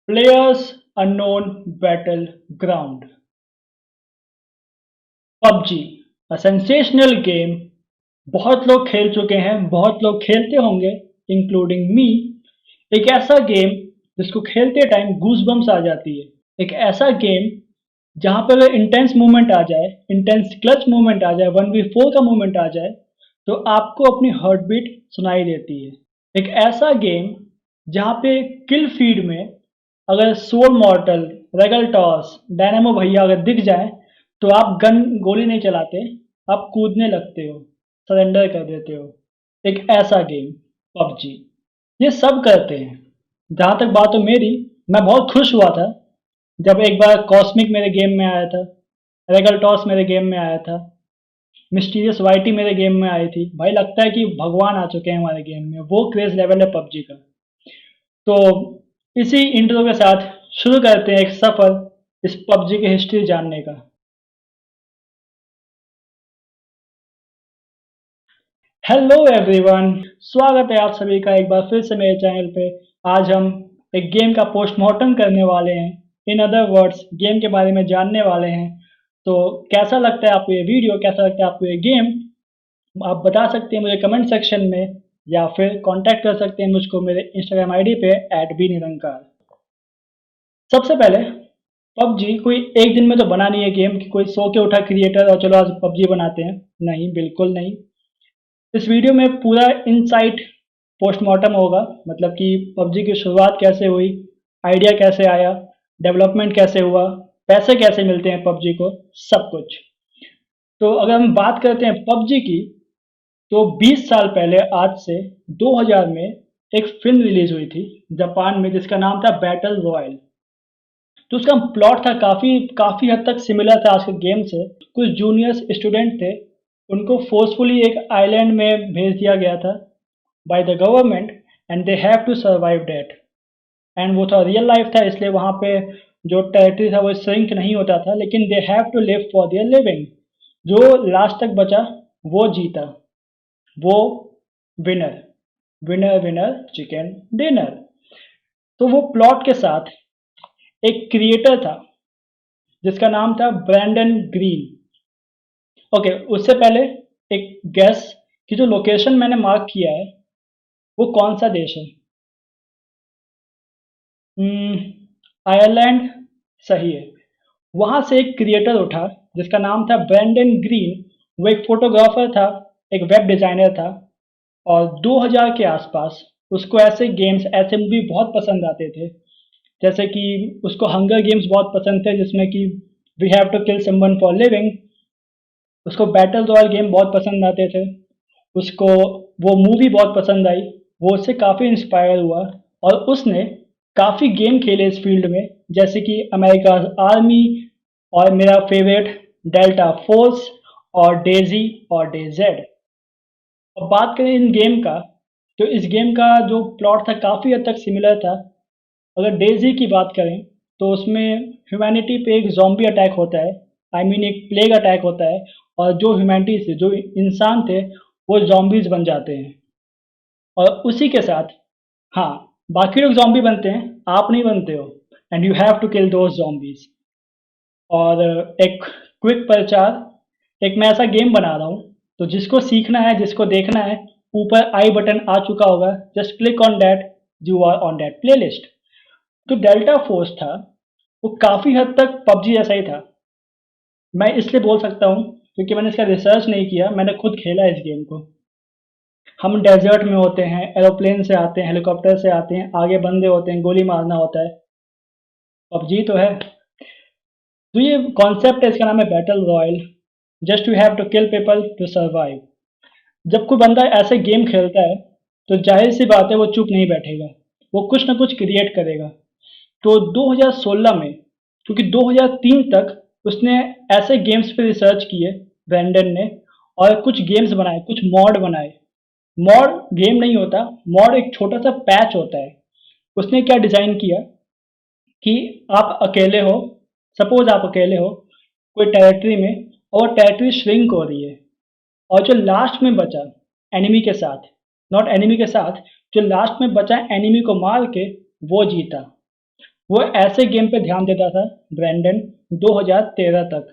Players Unknown Battleground PUBG, a sensational game। बहुत लोग खेल चुके हैं, बहुत लोग खेलते होंगे, इंक्लूडिंग मी। एक ऐसा गेम जिसको खेलते टाइम गूज़बम्प्स आ जाती है। एक ऐसा गेम जहाँ पर इंटेंस मूवमेंट आ जाए, इंटेंस क्लच मूवमेंट आ जाए, 1v4 का मूवमेंट आ जाए, तो आपको अपनी हार्ट बीट सुनाई देती है। एक ऐसा गेम जहाँ पे किल फीड में अगर Soul Mortal, Regaltos, Dynamo भैया अगर दिख जाए तो आप गन गोली नहीं चलाते, आप कूदने लगते हो, सरेंडर कर देते हो। एक ऐसा गेम पबजी, ये सब करते हैं। जहाँ तक बात है मेरी, मैं बहुत खुश हुआ था जब एक बार कॉस्मिक मेरे गेम में आया था, रेगल टॉस मेरे गेम में आया था, मिस्टीरियस वाइटी मेरे गेम में आई थी। भाई लगता है कि भगवान आ चुके हैं हमारे गेम में, वो क्रेज लेवल है पबजी का। तो इसी इंट्रो के साथ शुरू करते हैं एक सफर इस पबजी की हिस्ट्री जानने का। हेलो एवरीवन, स्वागत है आप सभी का एक बार फिर से मेरे चैनल पे। आज हम एक गेम का पोस्टमार्टम करने वाले हैं, इन अदर वर्ड्स गेम के बारे में जानने वाले हैं। तो कैसा लगता है आपको ये वीडियो, कैसा लगता है आपको ये गेम, आप बता सकते हैं मुझे कमेंट सेक्शन में, या फिर कांटेक्ट कर सकते हैं मुझको मेरे इंस्टाग्राम आईडी पे @bniranकार। सबसे पहले पबजी कोई एक दिन में तो बना नहीं है गेम कि कोई सो के उठा क्रिएटर और चलो आज पबजी बनाते हैं। नहीं, बिल्कुल नहीं। इस वीडियो में पूरा इनसाइट पोस्टमार्टम होगा, मतलब कि पबजी की शुरुआत कैसे हुई, आइडिया कैसे आया, डेवलपमेंट कैसे हुआ, पैसे कैसे मिलते हैं पबजी को, सब कुछ। तो अगर हम बात करते हैं पबजी की, तो 20 साल पहले आज से 2000 में एक फिल्म रिलीज हुई थी जापान में जिसका नाम था बैटल रॉयल। तो उसका प्लॉट था काफ़ी काफ़ी हद तक सिमिलर था आज के गेम से। कुछ जूनियर्स स्टूडेंट थे, उनको फोर्सफुली एक आइलैंड में भेज दिया गया था by the government, and they have to survive that. And वो था रियल लाइफ था, इसलिए वहाँ पे जो टेरिटरी था वो श्रिंक नहीं होता था, लेकिन they have to live for their living. जो लास्ट तक बचा वो जीता, वो winner. Winner winner chicken dinner. तो वो प्लॉट के साथ एक क्रिएटर था जिसका नाम था ब्रैंडन ग्रीन। ओके, उससे पहले एक गैस कि जो लोकेशन मैंने मार्क किया है वो कौन सा देश है। हम्म, आयरलैंड सही है। वहां से एक क्रिएटर उठा जिसका नाम था ब्रैंडन ग्रीन। वो एक फोटोग्राफर था, एक वेब डिजाइनर था, और 2000 के आसपास उसको ऐसे गेम्स, ऐसे मूवी बहुत पसंद आते थे। जैसे कि उसको हंगर गेम्स बहुत पसंद थे जिसमें कि we have to kill someone for living. उसको बैटल रॉयल गेम बहुत पसंद आते थे। उसको वो मूवी बहुत पसंद आई, वो उससे काफ़ी इंस्पायर हुआ, और उसने काफ़ी गेम खेले इस फील्ड में, जैसे कि अमेरिका आर्मी, और मेरा फेवरेट डेल्टा फोर्स, और डेजी और डेजेड। अब बात करें इन गेम का, तो इस गेम का जो प्लॉट था काफ़ी हद तक सिमिलर था। अगर डेजी की बात करें तो उसमें ह्यूमैनिटी पे एक जॉम्बी अटैक होता है, आई मीन एक प्लेग अटैक होता है, और जो ह्यूमैनिटी से जो इंसान थे वो जॉम्बीज बन जाते हैं। और उसी के साथ, हाँ, बाकी लोग जॉम्बी बनते हैं, आप नहीं बनते हो, and you have to kill those zombies. और एक क्विक प्रचार, एक मैं ऐसा गेम बना रहा हूँ, तो जिसको सीखना है, जिसको देखना है, ऊपर आई बटन आ चुका होगा, just click on that, you are on that playlist. तो डेल्टा फोर्स था, वो काफ़ी हद तक पबजी जैसा ही था। मैं इसलिए बोल सकता हूँ क्योंकि मैंने इसका रिसर्च नहीं किया, मैंने खुद खेला इस गेम को। हम डेजर्ट में होते हैं, एरोप्लेन से आते हैं, हेलीकॉप्टर से आते हैं, आगे बंदे होते हैं, गोली मारना होता है। पबजी तो है। तो ये कॉन्सेप्ट है, इसका नाम है battle royale. Just you have to kill people to survive. जब कोई बंदा ऐसे गेम खेलता है तो जाहिर सी बात है वो चुप नहीं बैठेगा, वो कुछ ना कुछ क्रिएट करेगा। तो 2016 में, क्योंकि 2003 तक उसने ऐसे गेम्स पे रिसर्च किए ब्रैंडन ने, और कुछ गेम्स बनाए, कुछ मॉड बनाए। मॉड गेम नहीं होता, मॉड एक छोटा सा पैच होता है। उसने क्या डिज़ाइन किया कि आप अकेले हो, सपोज आप अकेले हो कोई टेरिटरी में, और टेरिटरी श्रिंक हो रही है, और जो लास्ट में बचा एनिमी के साथ, नॉट एनिमी के साथ, जो लास्ट में बचा एनिमी को मार के वो जीता। वो ऐसे गेम पे ध्यान देता था ब्रैंडन 2013 तक।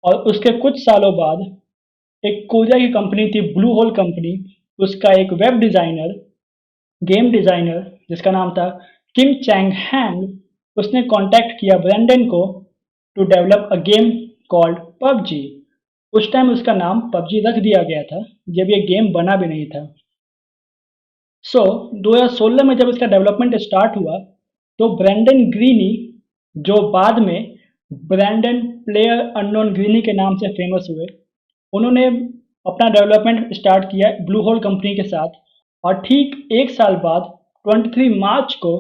और उसके कुछ सालों बाद एक कोरिया की कंपनी थी ब्लू होल कंपनी, उसका एक वेब डिज़ाइनर, गेम डिज़ाइनर जिसका नाम था किम चैंग हैंग, उसने कांटेक्ट किया ब्रैंडन को to develop a game called PUBG. उस टाइम उसका नाम पबजी रख दिया गया था जब ये गेम बना भी नहीं था। 2016 में जब इसका डेवलपमेंट स्टार्ट हुआ तो ब्रैंडन ग्रीनी, जो बाद में ब्रैंडन प्लेयर अननोन ग्रीनी के नाम से फेमस हुए, उन्होंने अपना डेवलपमेंट स्टार्ट किया ब्लू होल कंपनी के साथ। और ठीक एक साल बाद 23 मार्च को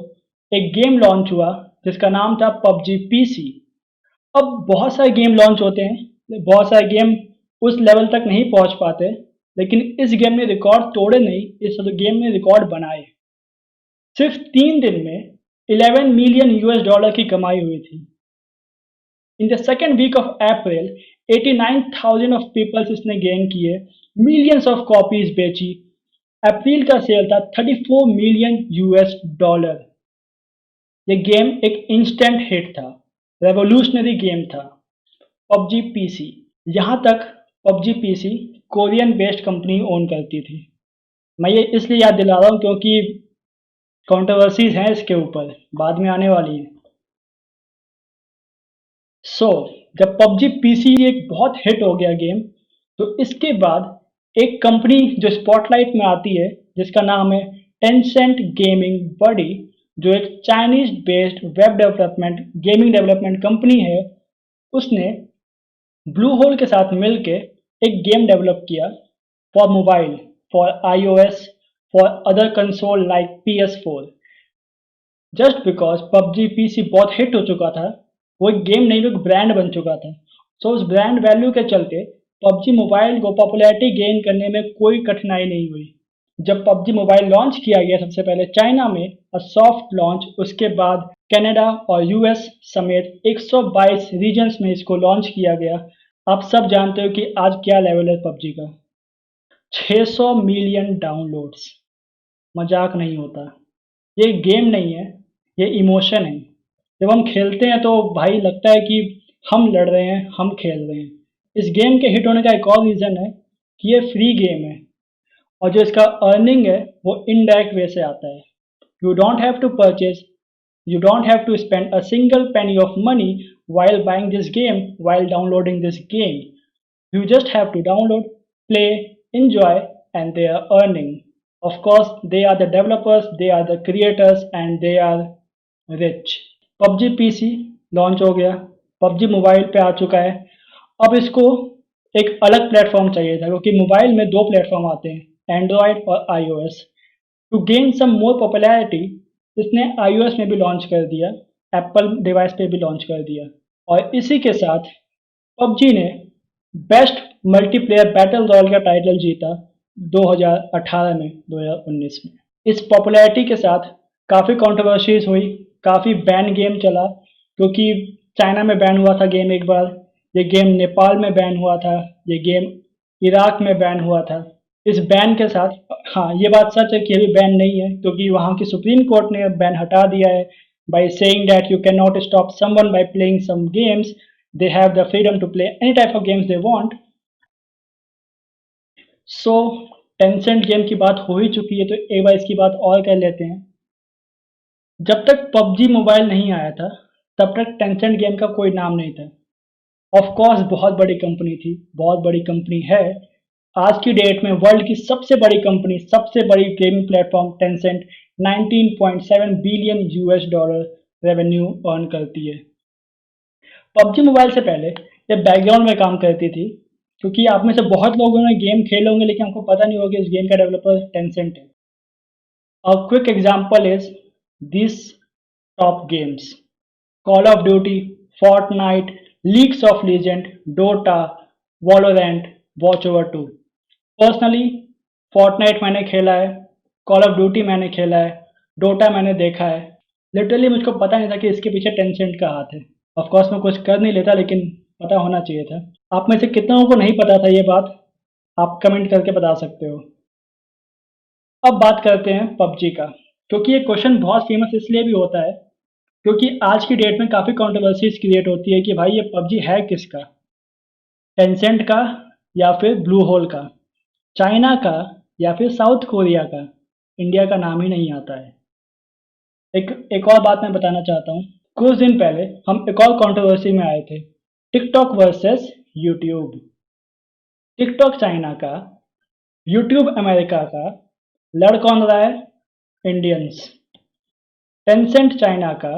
एक गेम लॉन्च हुआ जिसका नाम था पबजी पीसी। अब बहुत सारे गेम लॉन्च होते हैं, बहुत सारे गेम उस लेवल तक नहीं पहुंच पाते, लेकिन इस गेम ने रिकॉर्ड तोड़े नहीं, इस गेम ने रिकॉर्ड बनाए। सिर्फ 3 दिन में 11 मिलियन यूएस डॉलर की कमाई हुई थी। In the second week of April 89,000 of peoples इसने गेन किए, मिलियंस ऑफ कॉपीज बेची। अप्रैल का सेल था 34 मिलियन यूएस डॉलर। ये गेम एक इंस्टेंट हिट था, रेवोल्यूशनरी गेम था पबजी पीसी। यहाँ तक PUBG PC Korean based company own करती थी। मैं ये इसलिए याद दिला रहा हूँ क्योंकि कंट्रोवर्सीज हैं इसके ऊपर, बाद में आने वाली है। जब पबजी पीसी एक बहुत हिट हो गया गेम, तो इसके बाद एक कंपनी जो स्पॉटलाइट में आती है जिसका नाम है टेंसेंट गेमिंग बडी, जो एक Chinese based web development gaming development company है, उसने ब्लू होल के साथ मिलके एक गेम डेवलप किया for mobile, for iOS, for other console like PS4। Just because PUBG PC बहुत हिट हो चुका था, वो एक गेम नहीं, वो एक ब्रांड बन चुका था। उस ब्रांड वैल्यू के चलते पबजी मोबाइल को पॉपुलैरिटी गेन करने में कोई कठिनाई नहीं हुई। जब पबजी मोबाइल लॉन्च किया गया सबसे पहले चाइना में, और सॉफ्ट लॉन्च, उसके बाद कनाडा और यूएस समेत 122 रीजन्स में इसको लॉन्च किया गया। आप सब जानते हो कि आज क्या लेवल है पबजी का। 600 मिलियन डाउनलोड्स, मजाक नहीं होता। ये गेम नहीं है, ये इमोशन है। जब हम खेलते हैं तो भाई लगता है कि हम लड़ रहे हैं, हम खेल रहे हैं। इस गेम के हिट होने का एक और रीज़न है कि ये फ्री गेम है, और जो इसका अर्निंग है वो इनडायरेक्ट वे से आता है। You don't have to purchase, you don't have to spend a single penny of money while buying this game, while downloading this game. You just have to download, play, enjoy, and they are earning. Of course, they are the developers, they are the creators, and they are rich. PUBG PC launch हो गया, PUBG mobile पे आ चुका है। अब इसको एक अलग platform चाहिए था क्योंकि मोबाइल में दो प्लेटफॉर्म आते हैं, एंड्रॉयड और iOS। To gain some more popularity इसने iOS में भी लॉन्च कर दिया, एप्पल डिवाइस पे भी लॉन्च कर दिया। और इसी के साथ पबजी ने बेस्ट मल्टीप्लेयर बैटल रॉयल का टाइटल जीता 2018 में, 2019 में। इस पॉपुलैरिटी के साथ काफ़ी कंट्रोवर्सीज हुई, काफ़ी बैन गेम चला, क्योंकि चाइना में बैन हुआ था गेम एक बार, ये गेम नेपाल में बैन हुआ था, ये गेम इराक में बैन हुआ था। इस बैन के साथ, हाँ ये बात सच है कि अभी बैन नहीं है क्योंकि वहाँ की सुप्रीम कोर्ट ने बैन हटा दिया है by saying that you can not stop someone by playing some games, they have the freedom to play any type of games they want. So Tencent game की बात हो ही चुकी है तो एक बार इसकी बात और कर लेते हैं। जब तक पबजी मोबाइल नहीं आया था तब तक टेंसेंट गेम का कोई नाम नहीं था। ऑफ कोर्स बहुत बड़ी कंपनी थी, बहुत बड़ी कंपनी है। आज की डेट में वर्ल्ड की सबसे बड़ी कंपनी, सबसे बड़ी gaming platform Tencent 19.7 billion US dollar revenue earn करती है। पबजी मोबाइल से पहले ये बैकग्राउंड में काम करती थी, क्योंकि आप में से बहुत लोगों ने गेम खेले होंगे लेकिन आपको पता नहीं होगा कि इस गेम का डेवलपर टेंसेंट है। A quick example is these top games: Call of Duty, Fortnite, Leagues of Legends, Dota, Valorant, Watch Over 2। Personally Fortnite मैंने खेला है, कॉल ऑफ ड्यूटी मैंने खेला है, डोटा मैंने देखा है। लिटरली मुझको पता नहीं था कि इसके पीछे टेंसेंट का हाथ है। ऑफ कोर्स मैं कुछ कर नहीं लेता लेकिन पता होना चाहिए था। आप में से कितनों को नहीं पता था ये बात, आप कमेंट करके बता सकते हो। अब बात करते हैं पबजी का, क्योंकि ये क्वेश्चन बहुत फेमस इसलिए भी होता है क्योंकि आज की डेट में काफ़ी कंट्रोवर्सीज क्रिएट होती है कि भाई ये पबजी है किसका, टेंसेंट का या फिर ब्लू होल का, चाइना का या फिर साउथ कोरिया का। इंडिया का नाम ही नहीं आता है। एक एक और बात मैं बताना चाहता हूँ। कुछ दिन पहले हम एक और कंट्रोवर्सी में आए थे, TikTok versus YouTube. TikTok China का, यूट्यूब अमेरिका का, लड़ कौन रहा है? इंडियंस। टेंसेंट चाइना का,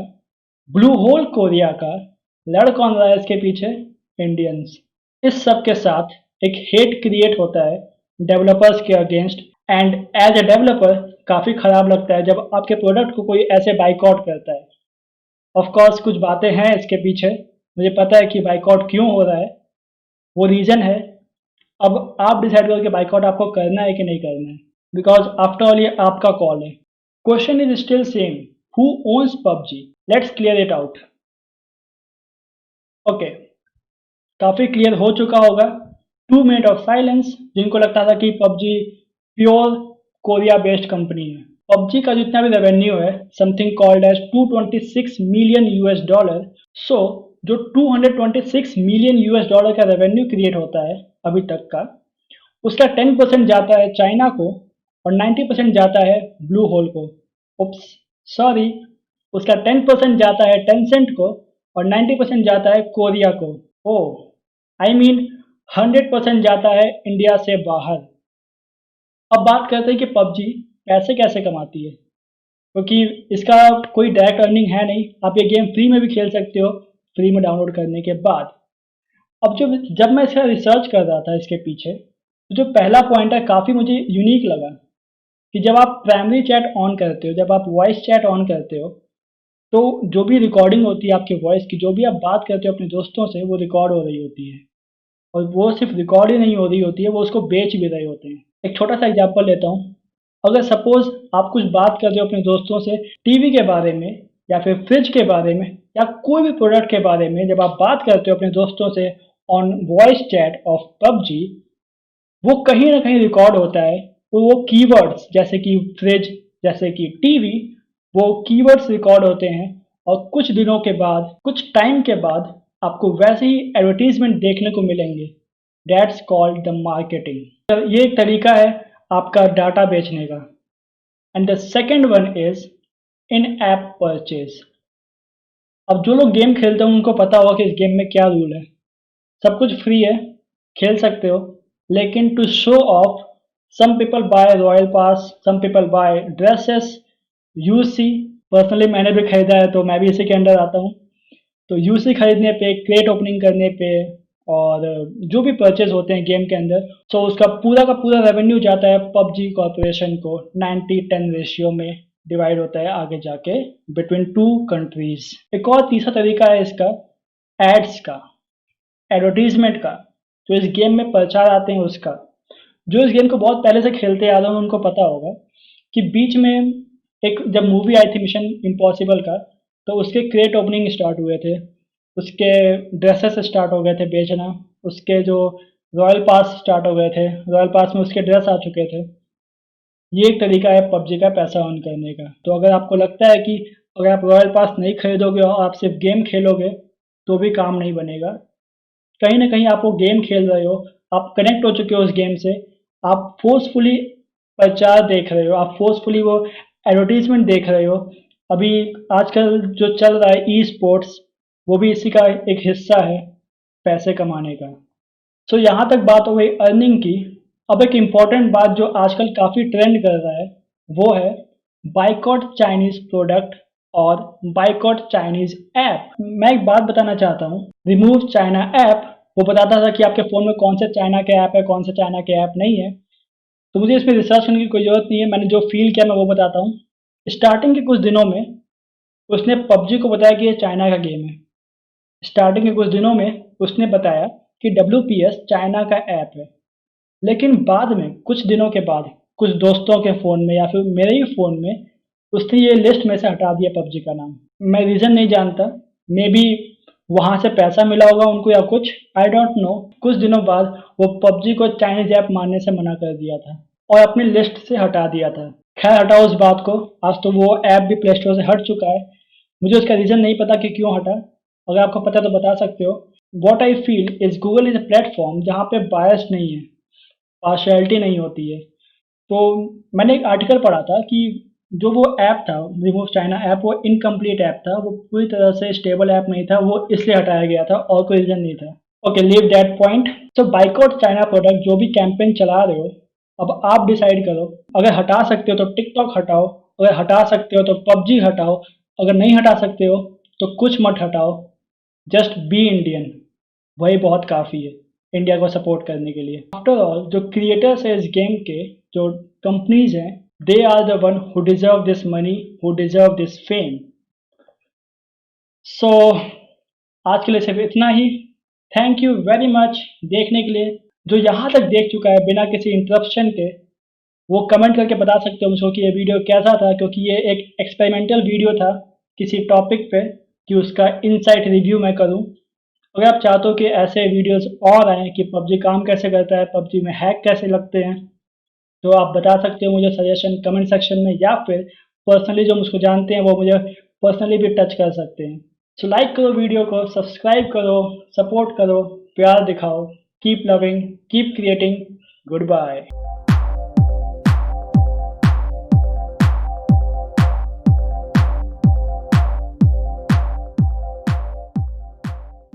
ब्लू होल कोरिया का, लड़ कौन रहा है इसके पीछे? इंडियंस। इस सब के साथ एक हेट क्रिएट होता है डेवलपर्स के against, and as a developer काफ़ी ख़राब लगता है जब आपके प्रोडक्ट को कोई ऐसे बाइकआउट करता है। ऑफ कोर्स कुछ बातें हैं इसके पीछे, मुझे पता है कि बाइकआउट क्यों हो रहा है, वो रीज़न है। अब आप डिसाइड करो कि बाइकआउट आपको करना है कि नहीं करना है, बिकॉज आफ्टर ऑल ये आपका कॉल है। Question is still same, who owns PUBG? Let's clear it out. Okay, काफ़ी क्लियर हो चुका होगा। 2 मिनट ऑफ साइलेंस। जिनको लगता था कि PUBG pure Korea based company है, पबजी का जितना भी रेवेन्यू है something called as 226 million US dollar. So जो 226 मिलियन यूएस डॉलर का रेवेन्यू क्रिएट होता है अभी तक का, उसका 10% जाता है चाइना को और 90% जाता है ब्लू होल को। उप्स, सॉरी, उसका 10% जाता है टेंसेंट को और 90% जाता है कोरिया को। ओ, आई मीन 100% जाता है इंडिया से बाहर। अब बात करते हैं कि पबजी पैसे कैसे कमाती है, क्योंकि इसका कोई डायरेक्ट अर्निंग है नहीं। आप ये गेम फ्री में भी खेल सकते हो, फ्री में डाउनलोड करने के बाद। अब जब जब मैं इसका रिसर्च कर रहा था इसके पीछे, तो जो पहला पॉइंट है काफ़ी मुझे यूनिक लगा कि जब आप प्राइमरी चैट ऑन करते हो, जब आप वॉइस चैट ऑन करते हो, तो जो भी रिकॉर्डिंग होती है आपकी वॉइस की, जो भी आप बात करते हो अपने दोस्तों से, वो रिकॉर्ड हो रही होती है। और वो सिर्फ रिकॉर्ड ही नहीं हो रही होती है, वो उसको बेच भी रहे होते हैं। एक छोटा सा एग्जांपल लेता हूँ। अगर सपोज आप कुछ बात कर रहे हो अपने दोस्तों से टीवी के बारे में या फिर फ्रिज के बारे में या कोई भी प्रोडक्ट के बारे में, जब आप बात करते हो अपने दोस्तों से on voice chat off PUBG, वो कहीं ना कहीं रिकॉर्ड होता है। तो वो कीवर्ड्स जैसे कि फ्रिज, जैसे कि टीवी, वो कीवर्ड्स रिकॉर्ड होते हैं और कुछ दिनों के बाद, कुछ टाइम के बाद आपको वैसे ही एडवर्टीजमेंट देखने को मिलेंगे। That's called the marketing. ये एक तरीका है आपका डाटा बेचने का। And the second one is in app purchase. अब जो लोग गेम खेलते हैं उनको पता होगा कि इस गेम में क्या रूल है। सब कुछ फ्री है, खेल सकते हो, लेकिन to show off some people buy Royale pass, some people buy dresses, UC. Personally मैंने भी खरीदा है तो मैं भी इसी के अंडर आता हूँ। तो यूसी खरीदने पे, क्रेट ओपनिंग करने पे और जो भी परचेज होते हैं गेम के अंदर, तो उसका पूरा का पूरा रेवेन्यू जाता है पबजी कॉर्पोरेशन को। 90-10 रेशियो में डिवाइड होता है आगे जाके बिटवीन 2 कंट्रीज। एक और तीसरा तरीका है इसका एड्स का, एडवर्टीजमेंट का। जो इस गेम में प्रचार आते हैं उसका। जो इस गेम को बहुत पहले से खेलते आ रहे हैं उनको पता होगा कि बीच में एक जब मूवी आई थी मिशन इम्पॉसिबल का, तो उसके क्रेट ओपनिंग स्टार्ट हुए थे, उसके ड्रेसेस स्टार्ट हो गए थे बेचना, उसके जो रॉयल पास स्टार्ट हो गए थे, रॉयल पास में उसके ड्रेस आ चुके थे। ये एक तरीका है पबजी का पैसा अर्न करने का। तो अगर आपको लगता है कि अगर आप रॉयल पास नहीं खरीदोगे और आप सिर्फ गेम खेलोगे तो भी काम नहीं बनेगा, कहीं ना कहीं आप वो गेम खेल रहे हो, आप कनेक्ट हो चुके हो उस गेम से, आप फोर्सफुली प्रचार देख रहे हो, आप फोर्सफुली वो एडवर्टीजमेंट देख रहे हो। अभी आजकल जो चल रहा है ई स्पोर्ट्स, वो भी इसी का एक हिस्सा है पैसे कमाने का। सो यहाँ तक बात हो गई अर्निंग की। अब एक इम्पॉर्टेंट बात जो आजकल काफ़ी ट्रेंड कर रहा है, वो है बाइकॉट चाइनीज प्रोडक्ट और बाइकॉट चाइनीज ऐप। मैं एक बात बताना चाहता हूँ, रिमूव चाइना ऐप वो बताता था कि आपके फ़ोन में कौन से चाइना के ऐप है, कौन से चाइना के ऐप नहीं है। तो मुझे इसमें रिसर्च करने की कोई ज़रूरत नहीं है, मैंने जो फील किया मैं वो बताता हूँ। स्टार्टिंग के कुछ दिनों में उसने पबजी को बताया कि ये चाइना का गेम है। स्टार्टिंग के कुछ दिनों में उसने बताया कि WPS चाइना का ऐप है। लेकिन बाद में, कुछ दिनों के बाद, कुछ दोस्तों के फ़ोन में या फिर मेरे ही फ़ोन में उसने ये लिस्ट में से हटा दिया पबजी का नाम। मैं रीज़न नहीं जानता, मे बी वहाँ से पैसा मिला होगा उनको या कुछ, आई डोंट नो। कुछ दिनों बाद वो पबजी को चाइनीज ऐप मानने से मना कर दिया था और अपनी लिस्ट से हटा दिया था। खैर हटाओ उस बात को, आज तो वो ऐप भी प्ले स्टोर से हट चुका है। मुझे उसका रीज़न नहीं पता कि क्यों हटा। अगर आपको पता है तो बता सकते हो। What I feel is Google is a platform जहाँ पे बायस नहीं है, पार्शियलिटी नहीं होती है। तो मैंने एक आर्टिकल पढ़ा था कि जो वो ऐप था, रिमूव चाइना ऐप, वो इनकम्प्लीट ऐप था, वो पूरी तरह से स्टेबल ऐप नहीं था, वो इसलिए हटाया गया था और कोई रीज़न नहीं था। Okay, leave that point. तो बाइकआउट चाइना प्रोडक्ट जो भी कैंपेन चला रहे हो, अब आप डिसाइड करो। अगर हटा सकते हो तो टिकटॉक हटाओ, अगर हटा सकते हो तो पबजी हटाओ, अगर नहीं हटा सकते हो तो कुछ मत हटाओ। जस्ट बी इंडियन, वही बहुत काफ़ी है इंडिया को सपोर्ट करने के लिए। आफ्टर ऑल जो क्रिएटर्स है इस गेम के, जो कंपनीज हैं, they are the one who deserve this money, who deserve this fame. So आज के लिए सिर्फ इतना ही। थैंक यू वेरी मच देखने के लिए। जो यहाँ तक देख चुका है बिना किसी इंटरप्शन के, वो कमेंट करके बता सकते हो मुझको कि ये वीडियो कैसा था, क्योंकि ये एक एक्सपेरिमेंटल वीडियो था किसी टॉपिक पे, कि उसका इनसाइट रिव्यू मैं करूँ। अगर आप चाहते हो कि ऐसे वीडियोस और आएँ कि पबजी काम कैसे करता है, पबजी में हैक कैसे लगते हैं, तो आप बता सकते हो मुझे सजेशन कमेंट सेक्शन में, या फिर पर्सनली जो मुझको जानते हैं वो मुझे पर्सनली भी टच कर सकते हैं। सो लाइक करो वीडियो को, सब्सक्राइब करो, सपोर्ट करो, प्यार दिखाओ। Keep loving, keep creating. Good bye.